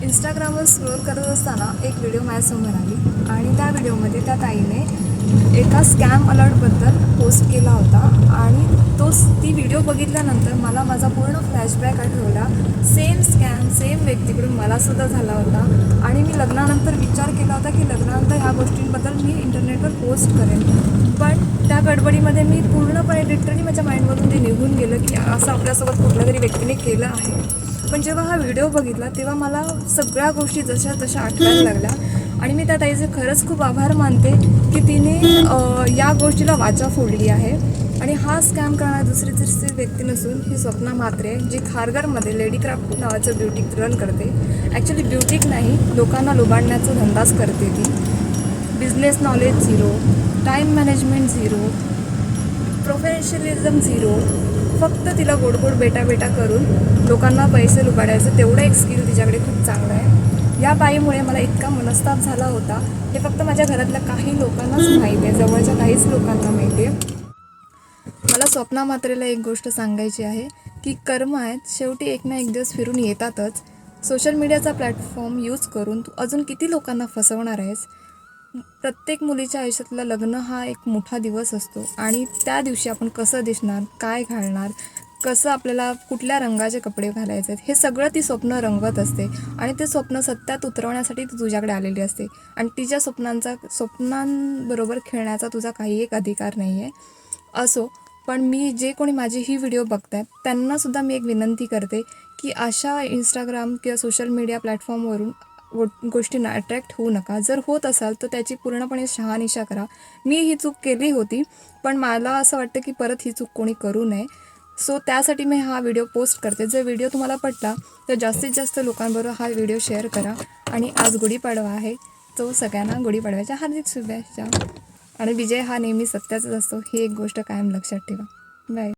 इंस्टाग्रामवर स्क्रोल करत असताना एक व्हिडिओ माझ्यासमोर आली आणि त्या व्हिडिओमध्ये त्या ताईने एका स्कॅम अलर्टबद्दल पोस्ट केला होता आणि ती व्हिडिओ बघितल्यानंतर मला माझा पूर्ण फ्लॅशबॅक आठवला. सेम स्कॅम सेम व्यक्तीकडून मलासुद्धा झाला होता आणि मी लग्नानंतर विचार केला होता की लग्नानंतर ह्या गोष्टींबद्दल मी इंटरनेटवर पोस्ट करेन, पण त्या गडबडीमध्ये मी पूर्णपणे लिटरली माझ्या माइंडमधून ते निघून गेलं की असं आपल्यासोबत कुठल्या तरी व्यक्तीने केलं आहे. पण जेव्हा हा व्हिडिओ बघितला तेव्हा मला सगळ्या गोष्टी जशा तशा आठवायला लागल्या आणि मी त्या ताईचे खरंच खूप आभार मानते की तिने या गोष्टीला वाचा फोडली आहे. आणि हा स्कॅम करणारा दुसरी व्यक्ती नसून ही स्वप्ना म्हात्रे, जी खारघरमध्ये लेडी क्राफ्ट नावाचं ब्युटिक रन करते. ॲक्च्युली ब्युटिक नाही, लोकांना लुबाडण्याचा धंदाच करते ती. Business knowledge zero, time management zero, professionalism zero. फक्त तिला गोड बेटा करून लोकांना पैसे लुबाडायचं तेवढं एक स्किल तिच्याकडे खूप चांगलं आहे. या बाईमुळे मला इतका मनस्ताप झाला होता हे फक्त माझ्या घरातल्या काही लोकांनाच माहिती आहे, जवळच्या काहीच लोकांना माहिती आहे. मला स्वप्ना म्हात्रेला एक गोष्ट सांगायची आहे की कर्म आहेत, शेवटी एक ना एक दिवस फिरून येतातच. सोशल मीडियाचा प्लॅटफॉर्म यूज करून तू अजून किती लोकांना फसवणार आहेस. प्रत्येक मुलीच्या आयुष्यातलं लग्न हा एक मोठा दिवस असतो आणि त्या दिवशी आपण कसं दिसणार, काय घालणार, कसं आपल्याला कुठल्या रंगाचे कपडे घालायचे आहेत, हे सगळं ती स्वप्न रंगवत असते आणि ते स्वप्न सत्यात उतरवण्यासाठी ती तुझ्याकडे आलेली असते आणि तिच्या स्वप्नांबरोबर खेळण्याचा तुझा काही एक अधिकार नाही आहे. असो, पण मी जे कोणी माझी ही व्हिडिओ बघत आहेत त्यांनासुद्धा मी एक विनंती करते की अशा इंस्टाग्राम किंवा सोशल मीडिया प्लॅटफॉर्मवरून गोष्टींना अट्रॅक्ट होऊ नका. जर होत असाल तर त्याची पूर्णपणे शहानिशा करा. मी ही चूक केली होती, पण मला असं वाटतं की परत ही चूक कोणी करू नये. सो त्यासाठी मी हा व्हिडिओ पोस्ट करते. जर व्हिडिओ तुम्हाला पटला तर जास्तीत जास्त लोकांबरोबर हा व्हिडिओ शेअर करा. आणि आज गुढीपाडवा आहे, तो सगळ्यांना गुढीपाडव्याच्या हार्दिक शुभेच्छा. आणि विजय हा नेहमी सत्याचाच असतो, ही एक गोष्ट कायम लक्षात ठेवा. बाय.